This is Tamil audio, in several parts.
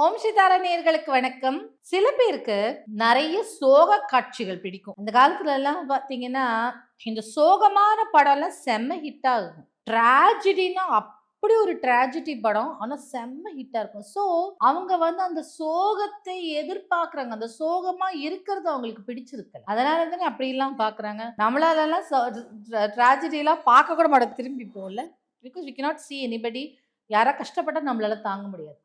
ஓம் சிதாரா நேயர்களுக்கு வணக்கம். சில பேருக்கு நிறைய சோக காட்சிகள் பிடிக்கும். அந்த காலத்துல எல்லாம் பாத்தீங்கன்னா இந்த சோகமான படம் எல்லாம் செம்ம ஹிட் ஆகும். டிராஜடினா அப்படி ஒரு டிராஜடி படம், ஆனா செம்ம ஹிட்டா இருக்கும். சோ அவங்க அந்த சோகத்தை எதிர்பார்க்கறாங்க. அந்த சோகமா இருக்கிறது அவங்களுக்கு பிடிச்சிருக்கு. அதனால தானே அப்படி எல்லாம் பாக்குறாங்க. நம்மளால எல்லாம் டிராஜடி எல்லாம் பார்க்க கூட மாட்டோம் திரும்பி போல. Because we cannot see anybody. யாரா கஷ்டப்பட்டா நம்மளால தாங்க முடியாது.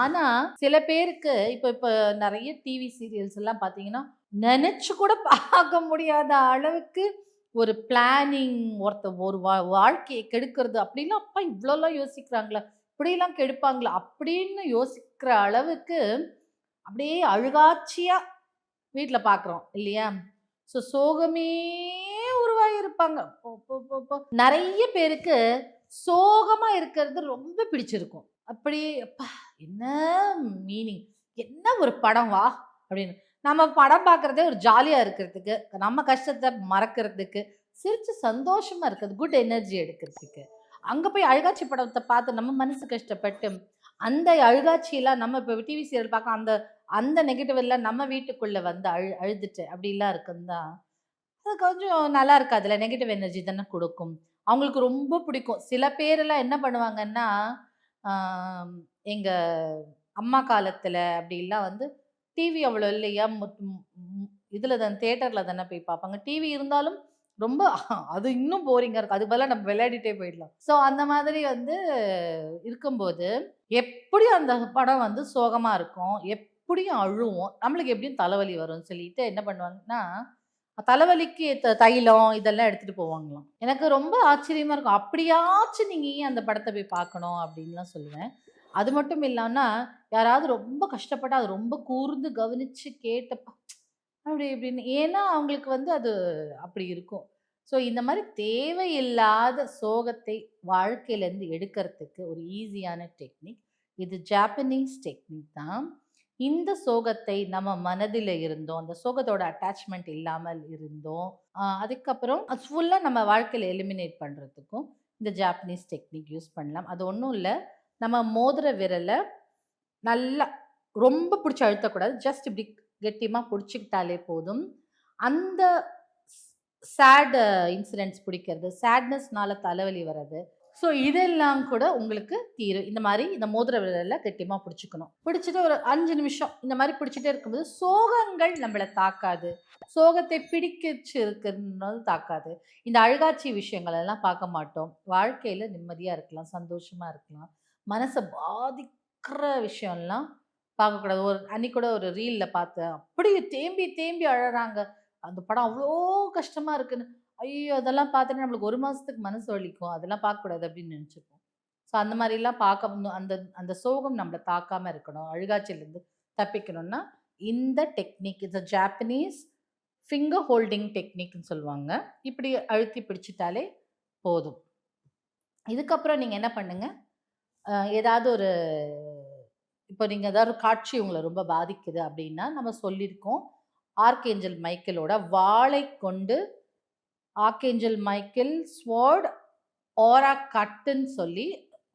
ஆனா சில பேருக்கு இப்ப இப்ப நிறைய டிவி சீரியல்ஸ் எல்லாம் பாத்தீங்கன்னா நினைச்சு கூட பார்க்க முடியாத அளவுக்கு ஒரு பிளானிங், ஒரு வாழ்க்கையை கெடுக்கிறது அப்படிலாம், அப்பா இவ்வளோலாம் யோசிக்கிறாங்களா, இப்படிலாம் கெடுப்பாங்களா அப்படின்னு யோசிக்கிற அளவுக்கு அப்படியே அழுகாட்சியா வீட்டுல பாக்குறோம் இல்லையா? ஸோ சோகமே உருவாகியிருப்பாங்க. நிறைய பேருக்கு சோகமா இருக்கிறது ரொம்ப பிடிச்சிருக்கும். அப்படி அப்பா என்ன மீனிங், என்ன ஒரு படம் வா அப்படின்னு. நம்ம படம் பார்க்கறதே ஒரு ஜாலியா இருக்கிறதுக்கு, நம்ம கஷ்டத்தை மறக்கிறதுக்கு, சிரிச்சு சந்தோஷமா இருக்கிறது, குட் எனர்ஜி எடுக்கிறதுக்கு. அங்க போய் அழுகாட்சி படத்தை பார்த்து நம்ம மனசு கஷ்டப்பட்டு அந்த அழுகாட்சியெல்லாம் நம்ம இப்போ டிவி சீரியல் பார்க்க அந்த அந்த நெகட்டிவ் எல்லாம் நம்ம வீட்டுக்குள்ள அழுதுட்டு அப்படிலாம் இருக்குன்னு அது கொஞ்சம் நல்லா இருக்காதுல்ல. நெகட்டிவ் எனர்ஜி தானே கொடுக்கும். அவங்களுக்கு ரொம்ப பிடிக்கும். சில பேரெல்லாம் என்ன பண்ணுவாங்கன்னா, எங்க அம்மா காலத்துல அப்படிலாம் டிவி அவ்வளோ இல்லையா, இதுல தான் தியேட்டர்ல தானே போய் பார்ப்பாங்க. டிவி இருந்தாலும் ரொம்ப அது இன்னும் போரிங்கா இருக்கும். அது பதிலாக நம்ம விளையாடிட்டே போயிடலாம். ஸோ அந்த மாதிரி இருக்கும்போது எப்படியும் அந்த படம் சோகமா இருக்கும், எப்படியும் அழுவோம், நம்மளுக்கு எப்படியும் தலைவலி வரும்னு சொல்லிட்டு என்ன பண்ணுவாங்கன்னா, தலைவலிக்கு தைலம் இதெல்லாம் எடுத்துட்டு போவாங்களாம். எனக்கு ரொம்ப ஆச்சரியமா இருக்கும். அப்படியாச்சும் நீங்க ஏன் அந்த படத்தை போய் பார்க்கணும் அப்படின்லாம் சொல்லுவேன். அது மட்டும் இல்லாம யாராவது ரொம்ப கஷ்டப்பட்டா அது ரொம்ப கூர்ந்து கவனிச்சு கேட்டப்ப அப்படி இப்படின்னு, ஏன்னா அவங்களுக்கு அது அப்படி இருக்கும். ஸோ இந்த மாதிரி தேவையில்லாத சோகத்தை வாழ்க்கையிலேருந்து எடுக்கிறதுக்கு ஒரு ஈஸியான டெக்னிக் இது. ஜாப்பனீஸ் டெக்னிக் தான். இந்த சோகத்தை நம்ம மனதில் இருந்தோம், அந்த சோகத்தோட அட்டாச்மெண்ட் இல்லாமல் இருந்தோம், அதுக்கப்புறம் அது ஃபுல்லாக நம்ம வாழ்க்கையில் எலிமினேட் பண்ணுறதுக்கும் இந்த ஜாப்பனீஸ் டெக்னிக் யூஸ் பண்ணலாம். அது ஒன்றும் இல்லை, நம்ம மோதிர விரலை நல்லா ரொம்ப பிடிச்சி அழுத்தக்கூடாது, ஜஸ்ட் இப்படி கெட்டியமாக பிடிச்சிக்கிட்டாலே போதும். அந்த சேட் இன்சிடென்ட்ஸ் பிடிக்கிறது, சேட்னஸ்னால தலைவலி வர்றது, ஸோ இதெல்லாம் கூட உங்களுக்கு தீரும். இந்த மாதிரி இந்த மோதிர விரலில் கெட்டியமாக பிடிச்சிக்கணும். பிடிச்சிட்டு ஒரு 5 நிமிஷம் இந்த மாதிரி பிடிச்சிட்டே இருக்கும்போது சோகங்கள் நம்மளை தாக்காது, சோகத்தை பிடிக்கிச்சு இருக்கிறது தாக்காது. இந்த அழுகாட்சி விஷயங்கள் எல்லாம் பார்க்க மாட்டோம். வாழ்க்கையில் நிம்மதியாக இருக்கலாம், சந்தோஷமாக இருக்கலாம். மனசை பாதிக்கிற விஷயம்லாம் பார்க்கக்கூடாது. அன்னைக்கு கூட ஒரு ரீலில் பார்த்தேன், அப்படியே தேம்பி தேம்பி அழறாங்க, அந்த படம் அவ்வளோ கஷ்டமாக இருக்குன்னு. ஐயோ அதெல்லாம் பார்த்துட்டு நம்மளுக்கு 1 மாதத்துக்கு மனசு வலிக்கும், அதெல்லாம் பார்க்கக்கூடாது அப்படின்னு நினச்சிப்போம். ஸோ அந்த மாதிரிலாம் அந்த அந்த சோகம் நம்மளை தாக்காமல் இருக்கணும், அழுகாட்சியிலேருந்து தப்பிக்கணும்னா இந்த டெக்னிக், இந்த ஜாப்பனீஸ் ஃபிங்கர் ஹோல்டிங் டெக்னிக்னு சொல்லுவாங்க. இப்படி அழுத்தி பிடிச்சிட்டாலே போதும். இதுக்கப்புறம் நீங்கள் என்ன பண்ணுங்க, ஏதாவது ஒரு இப்போ நீங்கள் ஏதாவது ஒரு காட்சி உங்களை ரொம்ப பாதிக்குது அப்படின்னா, நம்ம சொல்லியிருக்கோம் ஆர்கேஞ்சல் மைக்கேலோட வாளை கொண்டு, ஆர்கேஞ்சல் மைக்கேல் ஸ்வார்ட் ஓரா கட்டுன்னு சொல்லி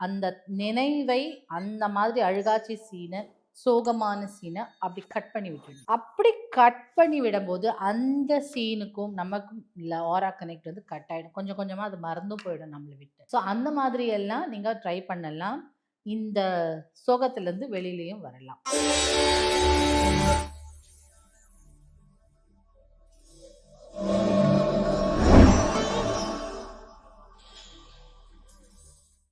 அந்த நினைவை, அந்த மாதிரி அழுகாட்சி சீனை, சோகமான சீனை அப்படி கட் பண்ணி விட்டுடும். அப்படி கட் பண்ணி விடும்போது அந்த சீனுக்கும் நமக்கும் இல்லை ஓரா கனெக்ட் கட் ஆகிடும். கொஞ்சம் கொஞ்சமாக அது மறந்தும் போயிடும் நம்மளை விட்டு. ஸோ அந்த மாதிரி எல்லாம் நீங்கள் ட்ரை பண்ணலாம். இந்த சோகத்திலேருந்து வெளியிலையும் வரலாம்.